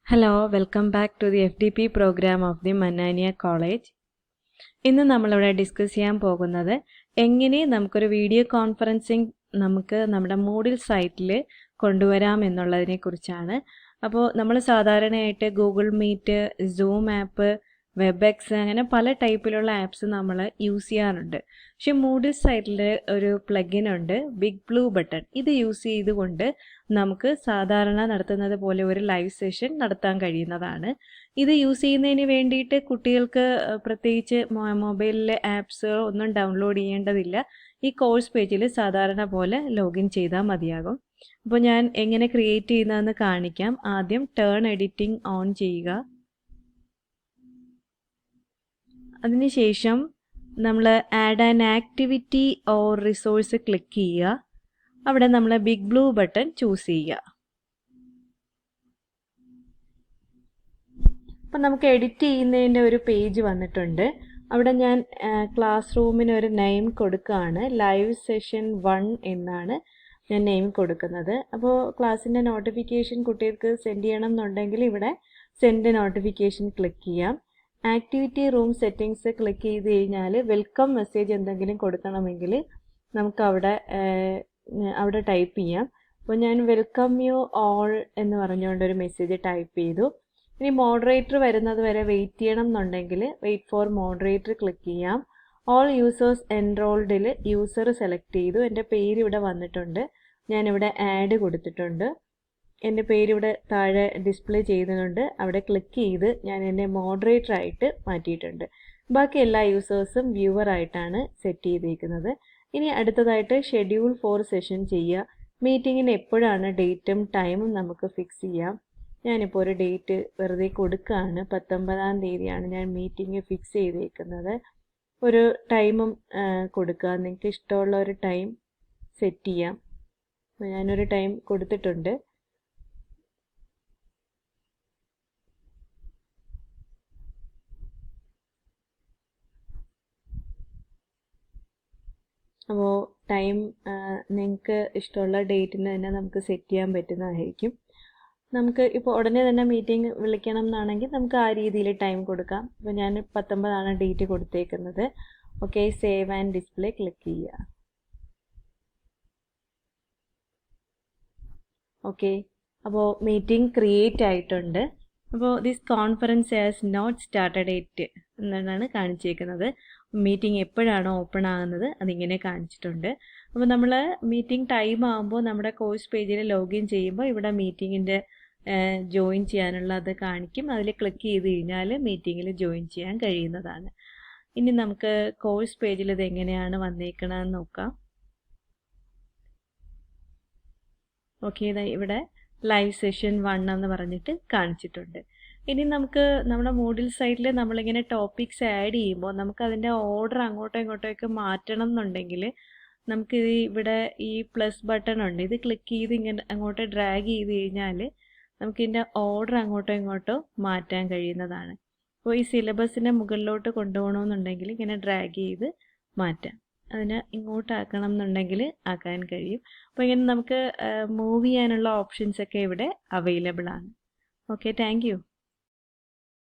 Hello welcome back to the FDP programme of the Mannaniya college. ഇന്ന് നമ്മളിവിടെ discuss ചെയ്യാൻ പോകുന്നത് എങ്ങനെ നമുക്കൊരു വീഡിയോ കോൺഫറൻസിങ് നമുക്ക് നമ്മുടെ മൂഡിൽ സൈറ്റിൽ കൊണ്ടുവരാം എന്നുള്ളതിനെ കുറിച്ചാണ്. അപ്പോൾ നമ്മൾ സാധാരണയായിട്ട് Google Meet, Zoom app, Webex അങ്ങനെ പല ടൈപ്പിലുള്ള ആപ്സ് നമ്മൾ യൂസ് ചെയ്യാറുണ്ട്. പക്ഷെ മൂഡിൽ സൈറ്റിൽ ഒരു പ്ലഗിൻ ഉണ്ട്, ബിഗ് ബ്ലൂ ബട്ടൺ. ഇത് യൂസ് ചെയ്തുകൊണ്ട് നമുക്ക് സാധാരണ നടത്തുന്നത് പോലെ ഒരു ലൈവ് സെഷൻ നടത്താൻ കഴിയുന്നതാണ്. ഇത് യൂസ് ചെയ്യുന്നതിന് വേണ്ടിയിട്ട് കുട്ടികൾക്ക് പ്രത്യേകിച്ച് മൊബൈലിലെ ആപ്സ് ഒന്നും ഡൗൺലോഡ് ചെയ്യേണ്ടതില്ല. ഈ കോഴ്സ് പേജിൽ സാധാരണ പോലെ ലോഗിൻ ചെയ്താൽ മതിയാകും. അപ്പോൾ ഞാൻ എങ്ങനെ ക്രിയേറ്റ് ചെയ്യുന്നതെന്ന് കാണിക്കാം. ആദ്യം ടേൺ എഡിറ്റിംഗ് ഓൺ ചെയ്യുക. അതിനുശേഷം നമ്മൾ add an activity or resource click ചെയ്യുക. അവിടെ നമ്മൾ ബിഗ് ബ്ലൂ ബട്ടൺ ചൂസ് ചെയ്യുക. അപ്പം നമുക്ക് എഡിറ്റ് ചെയ്യുന്നതിൻ്റെ ഒരു പേജ് വന്നിട്ടുണ്ട്. അവിടെ ഞാൻ ക്ലാസ് റൂമിന് ഒരു നെയിം കൊടുക്കുകയാണ്. ലൈവ് സെഷൻ 1 എന്നാണ് ഞാൻ നെയിം കൊടുക്കുന്നത്. അപ്പോൾ ക്ലാസ്സിൻ്റെ നോട്ടിഫിക്കേഷൻ കുട്ടികൾക്ക് സെൻഡ് ചെയ്യണം എന്നുണ്ടെങ്കിൽ ഇവിടെ സെൻഡ് നോട്ടിഫിക്കേഷൻ ക്ലിക്ക് ചെയ്യാം. ആക്ടിവിറ്റി റൂം സെറ്റിങ്സ് ക്ലിക്ക് ചെയ്ത് കഴിഞ്ഞാൽ വെൽക്കം മെസ്സേജ് എന്തെങ്കിലും കൊടുക്കണമെങ്കിൽ നമുക്ക് അവിടെ ടൈപ്പ് ചെയ്യാം. അപ്പോൾ ഞാൻ വെൽക്കം യു ഓൾ എന്ന് പറഞ്ഞുകൊണ്ടൊരു മെസ്സേജ് ടൈപ്പ് ചെയ്തു. ഇനി മോഡറേറ്റർ വരുന്നത് വരെ വെയിറ്റ് ചെയ്യണം എന്നുണ്ടെങ്കിൽ വെയിറ്റ് ഫോർ മോഡറേറ്റർ ക്ലിക്ക് ചെയ്യാം. ഓൾ യൂസേഴ്സ് എൻറോൾഡിൽ യൂസർ സെലക്ട് ചെയ്തു. എൻ്റെ പേര് ഇവിടെ വന്നിട്ടുണ്ട്. ഞാനിവിടെ ആഡ് കൊടുത്തിട്ടുണ്ട്. എൻ്റെ പേരിവിടെ താഴെ ഡിസ്പ്ലേ ചെയ്യുന്നുണ്ട്. അവിടെ ക്ലിക്ക് ചെയ്ത് ഞാൻ എന്നെ മോഡറേറ്റർ ആയിട്ട് മാറ്റിയിട്ടുണ്ട്. ബാക്കി എല്ലാ യൂസേഴ്സും വ്യൂവർ ആയിട്ടാണ് സെറ്റ് ചെയ്തിരിക്കുന്നത്. ഇനി അടുത്തതായിട്ട് ഷെഡ്യൂൾ ഫോർ സെഷൻ ചെയ്യുക. മീറ്റിങ്ങിന് എപ്പോഴാണ് ഡേറ്റും ടൈമും നമുക്ക് ഫിക്സ് ചെയ്യാം. ഞാനിപ്പോൾ ഒരു ഡേറ്റ് വെറുതെ കൊടുക്കുകയാണ്. 19-ാം തീയതിയാണ് ഞാൻ മീറ്റിംഗ് ഫിക്സ് ചെയ്തേക്കുന്നത്. ഒരു ടൈമും കൊടുക്കുക. നിങ്ങൾക്ക് ഇഷ്ടമുള്ള ഒരു ടൈം സെറ്റ് ചെയ്യാം. ഞാനൊരു ടൈം കൊടുത്തിട്ടുണ്ട്. അപ്പോൾ ടൈം നിങ്ങൾക്ക് ഇഷ്ടമുള്ള ഡേറ്റിന് തന്നെ നമുക്ക് സെറ്റ് ചെയ്യാൻ പറ്റുന്നതായിരിക്കും. നമുക്ക് ഇപ്പോൾ ഉടനെ തന്നെ മീറ്റിംഗ് വിളിക്കണം എന്നാണെങ്കിൽ നമുക്ക് ആ രീതിയിൽ ടൈം കൊടുക്കാം. അപ്പോൾ ഞാൻ 19 ഡേറ്റ് കൊടുത്തേക്കുന്നത്. Okay, save and display click ചെയ്യുക. ഓക്കെ, അപ്പോൾ മീറ്റിംഗ് ക്രിയേറ്റ് ആയിട്ടുണ്ട്. അപ്പോൾ this conference has not started yet എന്നാണ് കാണിച്ചേക്കുന്നത്. മീറ്റിംഗ് എപ്പോഴാണോ ഓപ്പൺ ആകുന്നത് അതിങ്ങനെ കാണിച്ചിട്ടുണ്ട്. അപ്പോൾ നമ്മൾ മീറ്റിംഗ് ടൈം ആകുമ്പോൾ നമ്മുടെ കോഴ്സ് പേജിൽ ലോഗിൻ ചെയ്യുമ്പോൾ ഇവിടെ മീറ്റിങ്ങിൻ്റെ ജോയിൻ ചെയ്യാനുള്ള അത് കാണിക്കും. അതിൽ ക്ലിക്ക് ചെയ്ത് കഴിഞ്ഞാൽ മീറ്റിങ്ങിൽ ജോയിൻ ചെയ്യാൻ കഴിയുന്നതാണ്. ഇനി നമുക്ക് കോഴ്സ് പേജിൽ ഇത് എങ്ങനെയാണ് വന്നേക്കണമെന്ന് നോക്കാം. ഓക്കെ, ഇവിടെ ലൈവ് സെഷൻ 1 എന്ന് പറഞ്ഞിട്ട് കാണിച്ചിട്ടുണ്ട്. ഇനി നമുക്ക് നമ്മുടെ മൂഡിൽ സൈറ്റിൽ നമ്മളിങ്ങനെ ടോപ്പിക്സ് ആഡ് ചെയ്യുമ്പോൾ നമുക്ക് അതിൻ്റെ ഓർഡർ അങ്ങോട്ടോ ഇങ്ങോട്ടൊക്കെ മാറ്റണം എന്നുണ്ടെങ്കിൽ നമുക്ക് ഇവിടെ ഈ പ്ലസ് ബട്ടൺ ഉണ്ട്. ഇത് ക്ലിക്ക് ചെയ്ത് ഇങ്ങനെ അങ്ങോട്ട് ഡ്രാഗ് ചെയ്ത് കഴിഞ്ഞാൽ നമുക്കിതിൻ്റെ ഓർഡർ അങ്ങോട്ടോ ഇങ്ങോട്ടോ മാറ്റാൻ കഴിയുന്നതാണ്. അപ്പോൾ ഈ സിലബസിനെ മുകളിലോട്ട് കൊണ്ടുപോകണമെന്നുണ്ടെങ്കിൽ ഇങ്ങനെ ഡ്രാഗ് ചെയ്ത് മാറ്റാം. അതിന് ഇങ്ങോട്ടാക്കണം എന്നുണ്ടെങ്കിൽ ആക്കാൻ കഴിയും. അപ്പോൾ ഇങ്ങനെ നമുക്ക് മൂവ് ചെയ്യാനുള്ള ഓപ്ഷൻസൊക്കെ ഇവിടെ അവൈലബിൾ ആണ്. Okay, thank you.